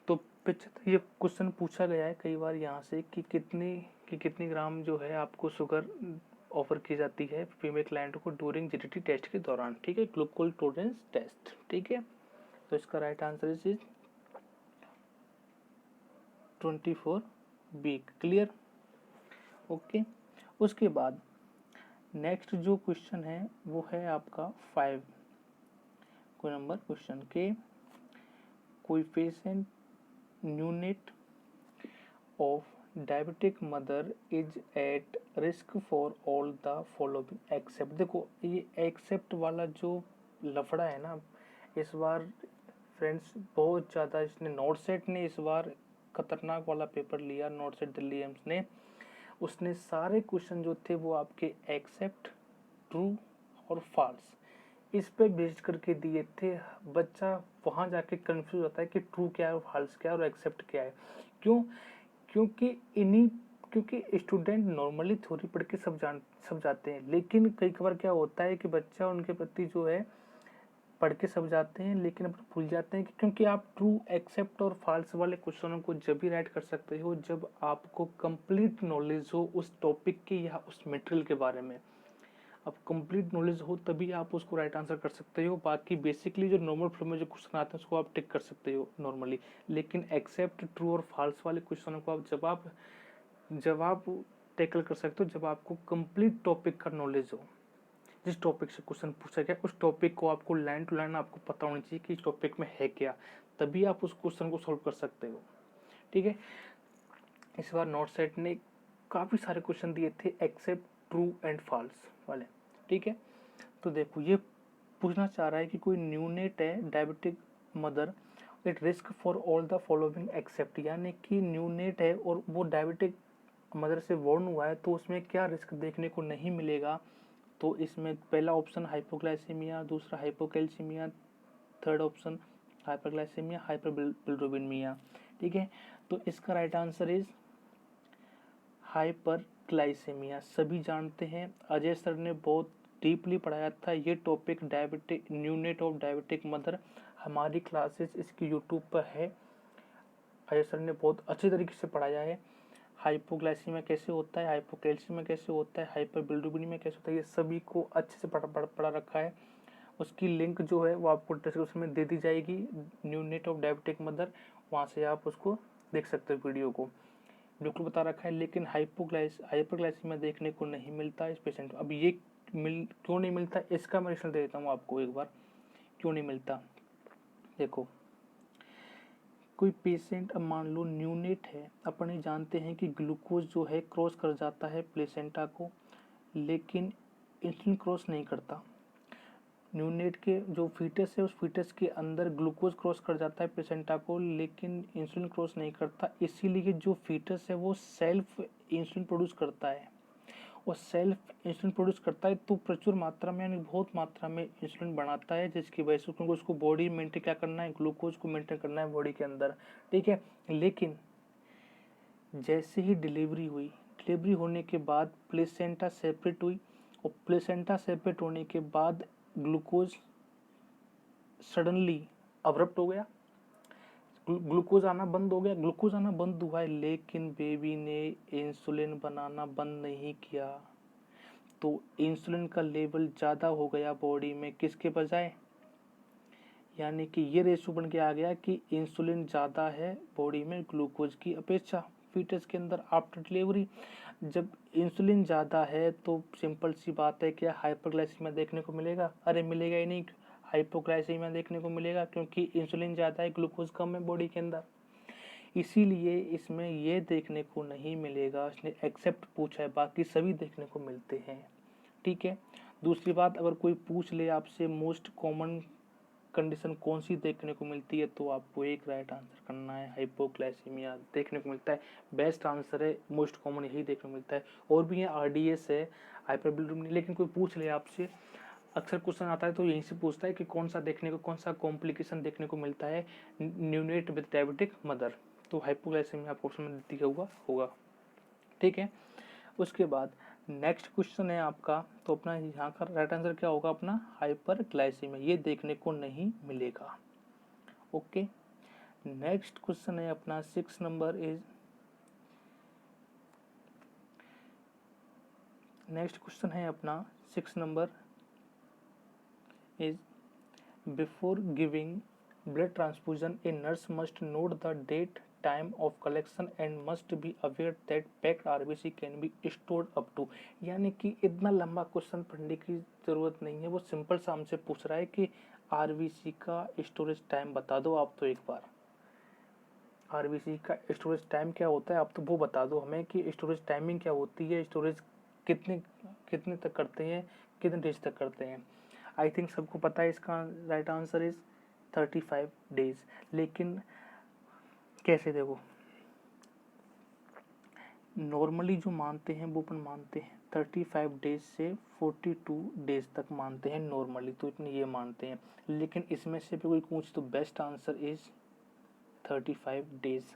तो 75 ये क्वेश्चन पूछा गया है कई बार यहाँ से कि कितनी ग्राम जो है आपको शुगर ऑफर की जाती है फीमेल क्लाइंट को ड्यूरिंग जीटीटी टेस्ट के दौरान। ठीक है, ग्लूकोज टॉलरेंस टेस्ट। ठीक है, तो इसका right answer is 24 week. Clear, okay. उसके बाद नेक्स्ट जो क्वेश्चन है वो है आपका 5 कोई नंबर क्वेश्चन के, coefficient neonate of diabetic mother is at risk for all the following except. देखो ये एक्सेप्ट वाला जो लफड़ा है ना, इस बार फ्रेंड्स बहुत ज़्यादा इसने नॉट सेट ने इस बार खतरनाक वाला पेपर लिया, नॉट सेट दिल्ली एम्स ने। उसने सारे क्वेश्चन जो थे वो आपके एक्सेप्ट, ट्रू और फॉल्स इस पे बेस्ड करके दिए थे। बच्चा वहाँ जाके कंफ्यूज होता है कि ट्रू क्या है, फॉल्स क्या है और एक्सेप्ट क्या है। क्यों? क्योंकि स्टूडेंट नॉर्मली थ्योरी पढ़ के सब जाते हैं, लेकिन कई बार क्या होता है कि बच्चा उनके प्रति जो है पढ़ के सब जाते हैं, लेकिन अपन भूल जाते हैं कि क्योंकि आप ट्रू, एक्सेप्ट और फॉल्स वाले क्वेश्चनों को जब भी राइट कर सकते हो जब आपको कंप्लीट नॉलेज हो उस टॉपिक की या उस मटेरियल के बारे में। अब कंप्लीट नॉलेज हो तभी आप उसको राइट आंसर कर सकते हो। बाकी बेसिकली जो नॉर्मल फ्लो में जो क्वेश्चन आते हैं उसको आप टिक कर सकते हो नॉर्मली, लेकिन एक्सेप्ट, ट्रू और फॉल्स वाले क्वेश्चनों को आप जब आप टैकल कर सकते हो जब आपको कंप्लीट टॉपिक का नॉलेज हो। जिस टॉपिक से क्वेश्चन पूछा गया उस टॉपिक को आपको लाइन टू लाइन आपको पता होनी चाहिए कि इस टॉपिक में है क्या, तभी आप उस क्वेश्चन को सॉल्व कर सकते हो। ठीक है, इस बार नोट सेट ने काफ़ी सारे क्वेश्चन दिए थे एक्सेप्ट ट्रू एंड फॉल्स वाले। ठीक है, तो देखो ये पूछना चाह रहा है कि कोई न्यूनेट है diabetic mother it risk for all the following except, यानी कि न्यूनेट है और वो डायबिटिक मदर से बोर्न हुआ है तो उसमें क्या रिस्क देखने को नहीं मिलेगा। तो इसमें पहला ऑप्शन हाइपोग्लाइसीमिया, दूसरा hypocalcaemia, third option hyperglycaemia, hyperbilirubinaemia. ठीक है, तो इसका राइट आंसर इज हाइपरग्लाइसीमिया। सभी जानते हैं, अजय सर ने बहुत डीपली पढ़ाया था ये topic diabetic neonate of diabetic mother. हमारी क्लासेस इसकी यूट्यूब पर है, अजय सर ने बहुत अच्छे तरीके से पढ़ाया है। हाइपोग्लाइसीमिया कैसे होता है, हाइपोकैल्सीमिया कैसे होता है, हाइपरबिलिरुबिनेमिया कैसे होता है, ये सभी को अच्छे से पढ़ा रखा है। उसकी लिंक जो है वो आपको डिस्क्रिप्शन में दे दी जाएगी, न्यूनेट ऑफ डायबिटिक मदर, वहाँ से आप उसको देख सकते हो वीडियो को, बिल्कुल बता रखा है। लेकिन हाइपरग्लाइसीमिया देखने को नहीं मिलता इस पेशेंट। अब ये क्यों नहीं मिलता इसका मैं रीजन दे देता हूँ आपको एक बार, क्यों नहीं मिलता। देखो कोई पेशेंट अब मान लो न्यूनेट है, अपने जानते हैं कि ग्लूकोज जो है क्रॉस कर जाता है प्लेसेंटा को, लेकिन इंसुलिन क्रॉस नहीं करता। न्यूनेट के जो फीटस है उस फीटस के अंदर ग्लूकोज क्रॉस कर जाता है प्लेसेंटा को, लेकिन इंसुलिन क्रॉस नहीं करता। इसीलिए जो फीटस है वो सेल्फ इंसुलिन प्रोड्यूस करता है, और सेल्फ इंसुलिन प्रोड्यूस करता है तो प्रचुर मात्रा में यानी बहुत मात्रा में इंसुलिन बनाता है, जिसकी वजह से क्योंकि उसको बॉडी मेंटेन क्या करना है, ग्लूकोज को मेंटेन करना है बॉडी के अंदर। ठीक है, लेकिन जैसे ही डिलीवरी हुई, डिलीवरी होने के बाद प्लेसेंटा सेपरेट हुई, और प्लेसेंटा सेपरेट होने के बाद ग्लूकोज सडनली अब्रप्ट हो गया, ग्लूकोज आना बंद हो गया। ग्लूकोज आना बंद हुआ है लेकिन बेबी ने इंसुलिन बनाना बंद नहीं किया, तो इंसुलिन का लेवल ज़्यादा हो गया बॉडी में किसके बजाय, यानी कि ये रेशो बन के आ गया कि इंसुलिन ज़्यादा है बॉडी में ग्लूकोज की अपेक्षा फीटस के अंदर आफ्टर डिलीवरी। जब इंसुलिन ज़्यादा है तो सिंपल सी बात है क्या हाइपरग्लाइसीमिया देखने को मिलेगा, अरे मिलेगा ही नहीं, हाइपोग्लाइसीमिया देखने को मिलेगा क्योंकि इंसुलिन ज़्यादा है ग्लूकोज कम है बॉडी के अंदर। इसीलिए इसमें ये देखने को नहीं मिलेगा, इसने एक्सेप्ट पूछा है, बाकी सभी देखने को मिलते हैं। ठीक है, दूसरी बात अगर कोई पूछ ले आपसे मोस्ट कॉमन कंडीशन कौन सी देखने को मिलती है, तो आपको एक राइट आंसर करना है हाइपोग्लाइसीमिया देखने को मिलता है। बेस्ट आंसर है, मोस्ट कॉमन यही देखने को मिलता है। और भी है आरडीएस है, हाइपरबिलिरुबिनेमिया, लेकिन कोई पूछ ले आपसे, अक्सर क्वेश्चन आता है तो यहीं से पूछता है कि कौन सा कॉम्प्लिकेशन देखने को मिलता है न्यूनेट विद डायबिटिक मदर, तो हाइपोग्लाइसीमिया आपको ऑप्शन में दिया हुआ होगा। ठीक है, उसके बाद नेक्स्ट क्वेश्चन है आपका, तो अपना यहाँ का राइट आंसर क्या होगा अपना हाइपरग्लाइसीमिया, ये देखने को नहीं मिलेगा। ओके, नेक्स्ट क्वेश्चन है अपना 6 नंबर इज, नेक्स्ट क्वेश्चन है अपना 6 number is before giving blood transfusion a nurse must note the date time of collection and must be aware that packed RBC can be stored up to. यानी कि इतना लंबा question पढ़ने की जरूरत नहीं है, वो सिंपल सा हमसे पूछ रहा है कि आरबीसी का स्टोरेज टाइम बता दो आप, तो एक बार आरबीसी का स्टोरेज टाइम क्या होता है आप तो वो बता दो हमें कि स्टोरेज टाइमिंग क्या होती है, स्टोरेज कितने कितने तक करते हैं, कितने डेज तक करते हैं। आई थिंक सबको पता है इसका राइट आंसर इज 35 डेज। लेकिन कैसे, देखो नॉर्मली जो मानते हैं वो अपन मानते हैं 35 डेज से 42 डेज तक मानते हैं नॉर्मली, तो इतने ये मानते हैं। लेकिन इसमें से भी कोई पूछ तो बेस्ट आंसर इज 35 डेज।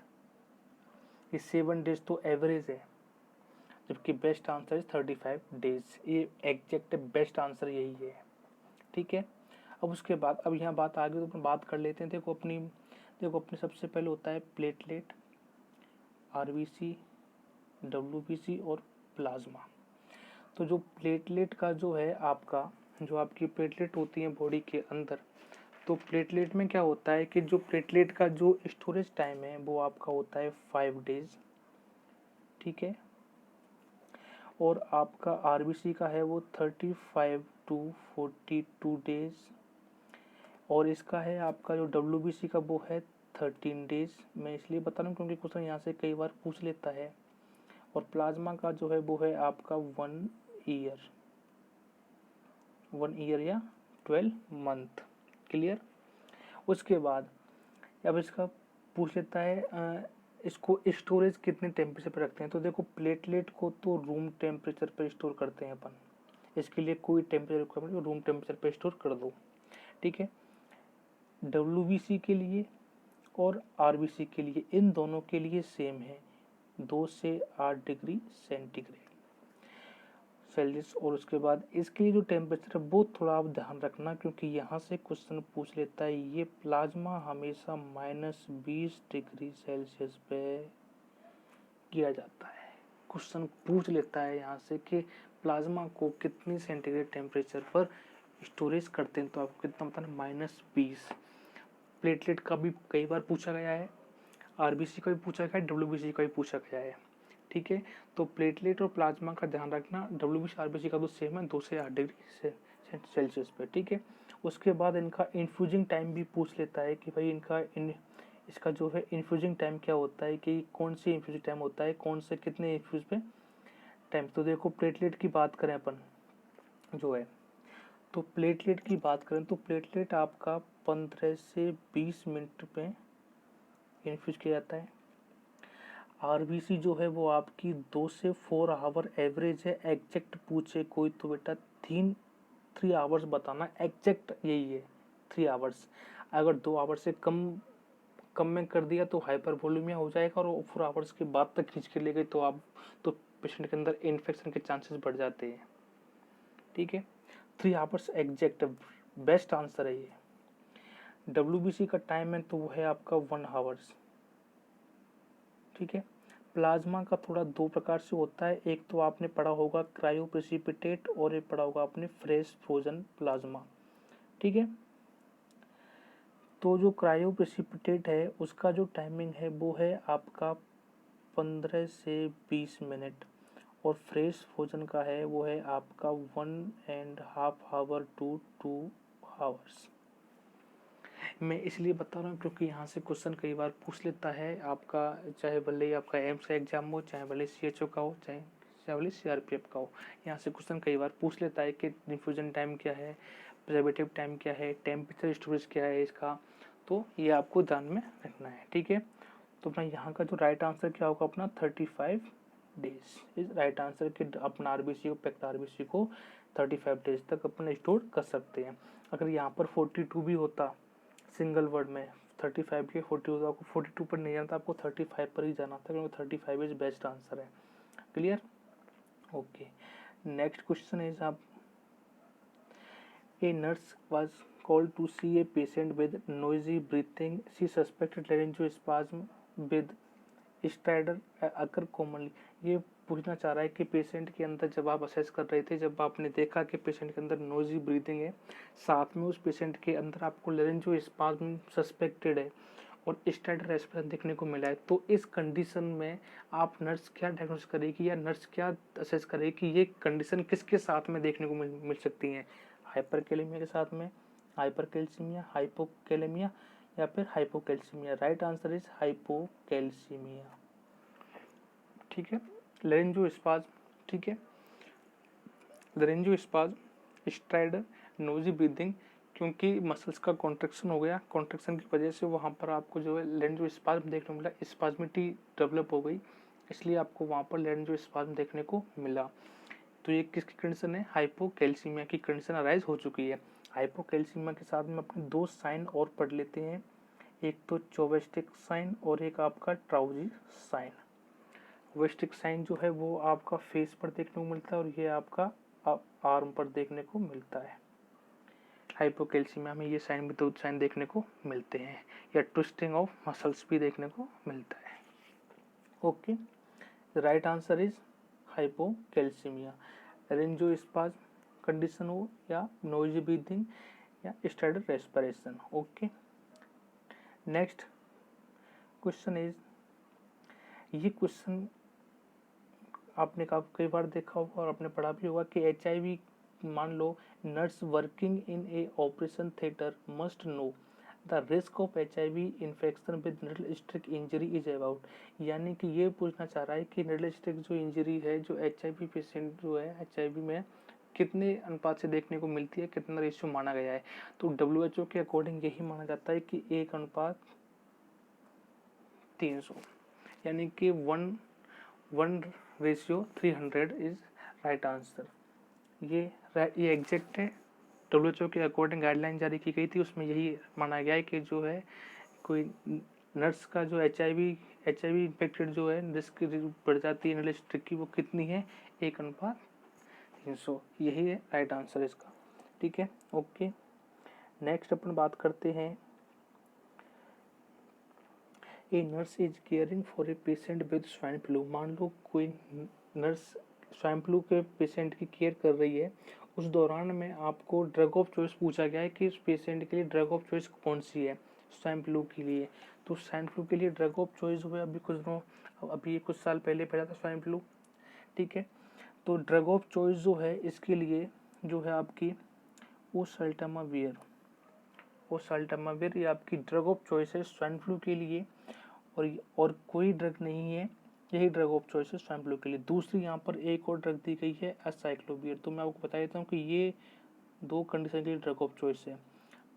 ये 7 डेज तो एवरेज है, जबकि बेस्ट आंसर इज 35 डेज, ये एग्जैक्ट बेस्ट आंसर यही है। ठीक है, अब उसके बाद अब यहाँ बात आगे तो अपन बात कर लेते हैं। देखो अपने सबसे पहले होता है प्लेटलेट, आरबीसी, डब्ल्यूबीसी और प्लाज्मा। तो जो प्लेटलेट का जो है आपका, जो आपकी प्लेटलेट होती है बॉडी के अंदर, तो प्लेटलेट में क्या होता है कि जो प्लेटलेट का जो स्टोरेज टाइम है वो आपका होता है 5 डेज। ठीक है, और आपका आरबीसी का है वो 35 टू 42 डेज, और इसका है आपका जो WBC का वो है 13 डेज। मैं इसलिए बता रहा हूँ क्योंकि क्वेश्चन यहाँ से कई बार पूछ लेता है। और प्लाज्मा का जो है वो है आपका 1 ईयर, 1 ईयर या 12 मंथ। क्लियर। उसके बाद अब इसका पूछ लेता है इसको स्टोरेज कितने टेम्परेचर पर रखते हैं। तो देखो प्लेटलेट को तो रूम टेम्परेचर पर स्टोर करते हैं अपन, इसके लिए कोई टेम्परेचर रिक्वायरमेंट, रूम टेम्परेचर पर स्टोर कर दो। ठीक है। WBC के लिए और RBC के लिए, इन दोनों के लिए सेम है, 2 से 8 डिग्री सेंटीग्रेड सेल्सियस। और उसके बाद इसके लिए जो टेम्परेचर है वो थोड़ा आप ध्यान रखना, क्योंकि यहाँ से क्वेश्चन पूछ लेता है ये प्लाज्मा हमेशा -20 डिग्री सेल्सियस पे किया जाता है। क्वेश्चन पूछ लेता है यहाँ से कि प्लाज्मा को कितनी सेंटीग्रेड टेम्परेचर पर स्टोरेज करते हैं, तो आपको कितना बताना, -20। प्लेटलेट का भी कई बार पूछा गया है, RBC का भी पूछा गया है, WBC का भी पूछा गया है। ठीक है। तो प्लेटलेट और प्लाज्मा का ध्यान रखना, WBC RBC का तो सेम है, 2 से 8 डिग्री सेल्सियस पे। ठीक है। उसके बाद इनका इन्फ्यूजिंग टाइम भी पूछ लेता है कि भाई इसका जो है इन्फ्यूजिंग टाइम क्या होता है, कि कौन सी इन्फ्यूजिंग टाइम होता है, कौन से कितने इन्फ्यूज पे टाइम। तो देखो प्लेटलेट की बात करें अपन जो है, तो प्लेटलेट की बात करें तो प्लेटलेट आपका 15 से 20 मिनट पे इन्फ्यूज किया जाता है। RBC जो है वो आपकी 2 से 4 आवर एवरेज है। एग्जैक्ट पूछे कोई तो बेटा 3 आवर्स बताना, एग्जैक्ट यही है 3 आवर्स। अगर 2 आवर्स से कम में कर दिया तो हाइपरवोलेमिया हो जाएगा, और 4 आवर्स के बाद तक खींच के ले गए तो पेशेंट के अंदर इन्फेक्शन के चांसेस बढ़ जाते हैं। ठीक है। 3 आवर्स एग्जैक्ट बेस्ट आंसर है ये। WBC का टाइम है तो वो है आपका 1 आवर्स। ठीक है। प्लाज्मा का थोड़ा 2 प्रकार से होता है, एक तो आपने पढ़ा होगा क्रायो प्रेसिपिटेट, और एक पढ़ा होगा आपने फ्रेश फ्रोजन प्लाज्मा। ठीक है। तो जो क्रायो प्रेसिपिटेट है उसका जो टाइमिंग है वो है आपका 15 से 20 मिनट, और फ्रेश फ्रोजन का है वो है आपका 1.5 आवर टू 2 आवर्स। मैं इसलिए बता रहा हूँ क्योंकि यहाँ से क्वेश्चन कई बार पूछ लेता है आपका, चाहे भले ही आपका एम्स का एग्जाम हो, चाहे भले CHO का हो, चाहे भले CRPF का हो। यहाँ से क्वेश्चन कई बार पूछ लेता है कि डिफ्यूजन टाइम क्या है, प्रिजर्वेटिव टाइम क्या है, टेम्परेचर स्टोरेज क्या है इसका, तो ये आपको ध्यान में रखना है। ठीक है। तो अपना यहाँ का जो राइट आंसर क्या होगा अपना 35 डेज इज राइट आंसर, कि अपना RBC को पैक्ड RBC को 35 डेज तक अपन स्टोर कर सकते हैं। अगर यहाँ पर 42 भी होता सिंगल वर्ड में, 35 के 42, आपको 42 पर नहीं जाना था, आपको 35 पर ही जाना था, क्योंकि 35 इज बेस्ट आंसर है। Clear. Okay. Next question is आप, a nurse was called to see a patient with noisy breathing. She suspected laryngospasm with stridor occur commonly. ये पूछना चाह रहा है कि पेशेंट के अंदर जब आप असेस कर रहे थे, जब आपने देखा कि पेशेंट के अंदर नोजी ब्रीथिंग है, साथ में उस पेशेंट के अंदर आपको लेरेंजोस्पाज्म सस्पेक्टेड है और स्टाइडर रेस्पिरेशन देखने को मिला है, तो इस कंडीशन में आप नर्स क्या डायग्नोस करेगी या नर्स क्या असेस करेगी कि ये कंडीशन किसके साथ में देखने को मिल सकती है, हाइपरकैलेमिया के साथ में, हाइपरकैल्सीमिया, हाइपोकैलेमिया या फिर hypocalcaemia. Right answer is hypocalcaemia. ठीक है। लेरेंजोस्पाज्म। ठीक है। लेरेंजोस्पाज्म, स्ट्राइडर, नोजी ब्रीदिंग, क्योंकि मसल्स का कॉन्ट्रैक्शन हो गया, कॉन्ट्रैक्शन की वजह से वहाँ पर आपको जो है लेरेंजोस्पाज्म देखने को मिला, स्पाज्मिटी डेवलप हो गई, इसलिए आपको वहाँ पर लेरेंजोस्पाज्म देखने को मिला। तो ये किसकी कंडीशन है, हाइपोकैल्सीमिया की कंडीशन अराइज हो चुकी है। हाइपोकैल्सीमिया के साथ में अपने 2 साइन और पढ़ लेते हैं, एक तो चोवेस्टिक साइन और एक आपका ट्राउजी साइन। वेस्टिक साइन जो है वो आपका फेस पर देखने को मिलता है, और ये आपका आर्म पर देखने को मिलता है। हाइपोकैल्सीमिया में ये साइन भी 2 साइन देखने को मिलते हैं, या ट्विस्टिंग ऑफ मसल्स भी देखने को मिलता है। Okay. Right answer is hypocalcemia. Laryngospasm condition हो, या नोइजी ब्रीथिंग, या stridor respiration. Okay. Next question is, ये क्वेश्चन आपने कई बार देखा होगा और आपने पढ़ा भी होगा कि HIV मान लो nurse working in a operation theatre must know the risk of HIV infection with needle stick injury is about. यानी कि ये पूछना चाह रहा है कि निडल स्टिक जो इंजरी है जो HIV पेशेंट जो है HIV में कितने अनुपात से देखने को मिलती है, कितना रेशियो माना गया है। तो WHO के अकॉर्डिंग यही माना जाता है कि 1:300, यानी कि 1:300 इज राइट आंसर। ये एग्जैक्ट है। WHO के अकॉर्डिंग गाइडलाइन जारी की गई थी, उसमें यही माना गया है कि जो है कोई नर्स का जो HIV इन्फेक्टेड जो है रिस्क बढ़ जाती है निडल स्टिक की, वो कितनी है, 1:300। यही है राइट आंसर इसका। ठीक है, ओके। नेक्स्ट अपन बात करते हैं, ए nurse is caring for a patient with swine flu. मान लो कोई नर्स स्वाइन फ्लू के पेशेंट की केयर कर रही है, उस दौरान में आपको ड्रग ऑफ चॉइस पूछा गया है कि उस पेशेंट के लिए ड्रग ऑफ चॉइस कौन सी है स्वाइन फ्लू के लिए। तो स्वाइन फ्लू के लिए ड्रग ऑफ चॉइस हुआ अभी कुछ साल पहले फैला था स्वाइन फ्लू। ठीक है, तो ड्रग ऑफ चॉइस जो है इसके लिए जो है आपकी ओसेल्टामाविर ये आपकी ड्रग ऑफ चॉइस है स्वाइन फ्लू के लिए, और कोई ड्रग नहीं है, यही ड्रग ऑफ चॉइस है स्वाइन फ्लू के लिए। दूसरी यहाँ पर एक और ड्रग दी गई है एसाइक्लोविर। तो मैं आपको बता देता हूँ कि ये 2 कंडीशन के लिए ड्रग ऑफ चॉइस है।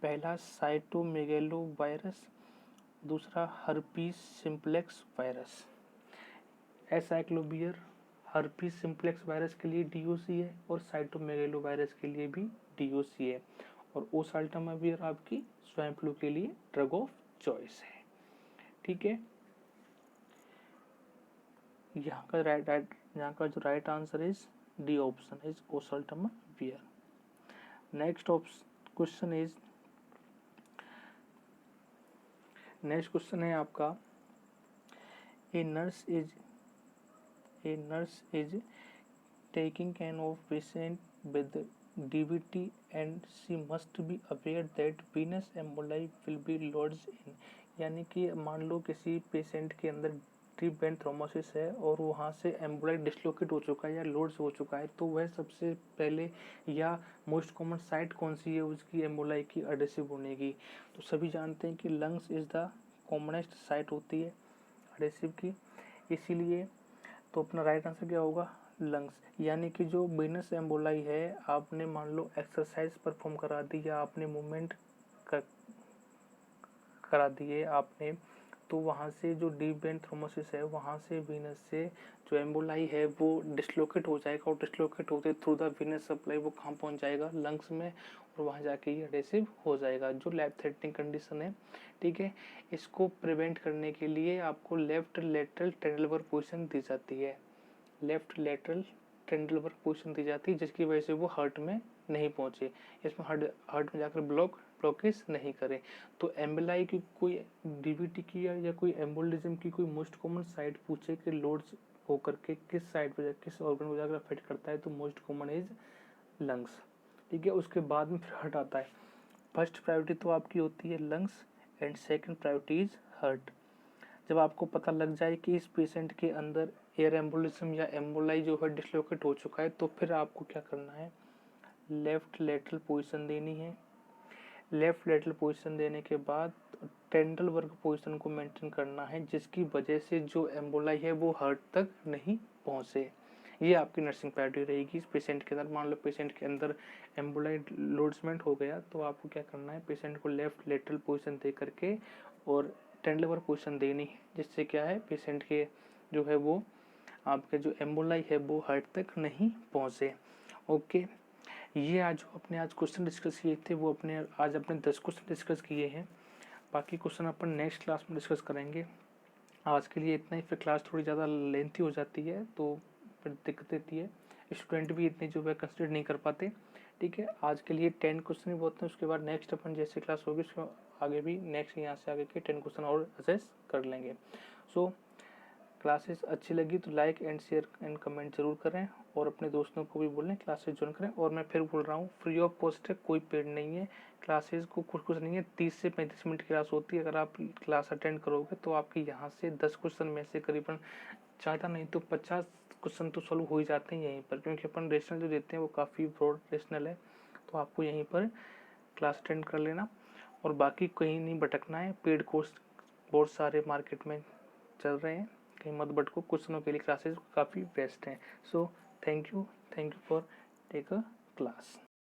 पहला साइटोमेगालो वायरस, दूसरा herpes simplex virus. Acyclovir herpes simplex virus के लिए DOC है और साइटोमेगालो वायरस के लिए भी DOC है, और ओसेल्टामाविर आपकी स्वाइन फ्लू के लिए ड्रग ऑफ चॉइस है। ठीक है, यहाँ का जो right answer is D option is oseltamivir. Next question है आपका, a nurse is taking care of patient with DVT and she must be aware that venous emboli will be lodged in। यानी कि मान लो किसी पेशेंट के अंदर deep vein thrombosis है और वहाँ से एम्बोलाई डिस्लोकेट हो चुका है या लोड्स हो चुका है, तो वह सबसे पहले या मोस्ट कॉमन साइट कौन सी है उसकी एम्बोलाई की एडेसिव होने की। तो सभी जानते हैं कि lungs is the commonest site होती है एडेसिव की, इसीलिए तो अपना राइट आंसर क्या होगा, लंग्स। यानी कि जो वेनस एम्बोलाई है, आपने मान लो एक्सरसाइज परफॉर्म करा दी या आपने मूवमेंट करा दिए आपने, तो वहाँ से जो डीप वेन थ्रोम्बोसिस है वहाँ से वीनस से जो एम्बोलाई है वो डिस्लोकेट हो जाएगा, और डिस्लोकेट होते थ्रू द वीनस सप्लाई वो कहाँ पहुँच जाएगा, लंग्स में, और वहाँ जाके ये एडेसिव हो जाएगा, जो लाइफ थ्रेटनिंग कंडीशन है। ठीक है, इसको प्रिवेंट करने के लिए आपको लेफ्ट लेटरल टेंडलवर पोजिशन दी जाती है, पोजिशन दी जाती है, जिसकी वजह से वो हार्ट में नहीं पहुंचे, इसमें हार्ट में जाकर ब्लॉकेज नहीं करे। तो एम्बोलाई की कोई DVT की या कोई एम्बोलिज्म की कोई मोस्ट कॉमन साइट पूछे कि लोड्स होकर के किस साइड पर किस ऑर्गन को जाकर अफेक्ट करता है, तो मोस्ट कॉमन इज लंग्स। ठीक है, उसके बाद में फिर हार्ट आता है। फर्स्ट प्रायोरिटी तो आपकी होती है lungs and second priority is heart. जब आपको पता लग जाए कि इस पेशेंट के अंदर एयर एम्बोलिज्म या एम्बोलाई जो है डिस्लोकेट हो चुका है, तो फिर आपको क्या करना है, लेफ्ट लेटरल पोजीशन देनी है। लेफ्ट लेटरल पोजीशन देने के बाद टेंडल वर्ग पोजीशन को मेंटेन करना है, जिसकी वजह से जो एम्बोलाई है वो हार्ट तक नहीं पहुंचे। ये आपकी नर्सिंग प्रायोरिटी रहेगी इस पेशेंट के अंदर। मान लो पेशेंट के अंदर एम्बोलाई लॉड्जमेंट हो गया, तो आपको क्या करना है, पेशेंट को लेफ्ट लेटरल पोजीशन दे करके और टेंडल वर्ग पोजीशन देनी है, जिससे क्या है पेशेंट के जो है वो आपके जो एम्बोलाई है वो हार्ट तक नहीं पहुंचे। ओके, ये आज क्वेश्चन डिस्कस किए थे वो आज अपने 10 क्वेश्चन डिस्कस किए हैं। बाकी क्वेश्चन अपन नेक्स्ट क्लास में डिस्कस करेंगे। आज के लिए इतना ही, फिर क्लास थोड़ी ज़्यादा लेंथी हो जाती है तो फिर दिक्कत देती है, स्टूडेंट भी इतने जो है कंसिडर नहीं कर पाते। ठीक है, आज के लिए 10 क्वेश्चन ही बहुत हैं, उसके बाद नेक्स्ट अपन जैसे क्लास होगी उसके आगे भी नेक्स्ट यहाँ से आगे के 10 क्वेश्चन और असेस कर लेंगे। सो क्लासेस अच्छी लगी तो like and share and comment जरूर करें, और अपने दोस्तों को भी बोलें क्लासेस ज्वाइन करें। और मैं फिर बोल रहा हूँ, फ्री ऑफ कॉस्ट है, कोई पेड नहीं है। क्लासेस को कुछ नहीं है, 30 से 35 मिनट की क्लास होती है। अगर आप क्लास अटेंड करोगे तो आपके यहाँ से 10 क्वेश्चन में से करीबन ज़्यादा नहीं तो 50 क्वेश्चन तो सॉल्व हो ही जाते हैं यहीं पर, क्योंकि अपन रेशनल जो देते हैं वो काफ़ी ब्रॉड रेशनल है। तो आपको यहीं पर क्लास अटेंड कर लेना और बाकी कहीं नहीं भटकना है। पेड कोर्स बहुत सारे मार्केट में चल रहे हैं, कहीं मत भटको। क्वेश्चनों के लिए क्लासेस काफ़ी बेस्ट हैं। So thank you for take a class.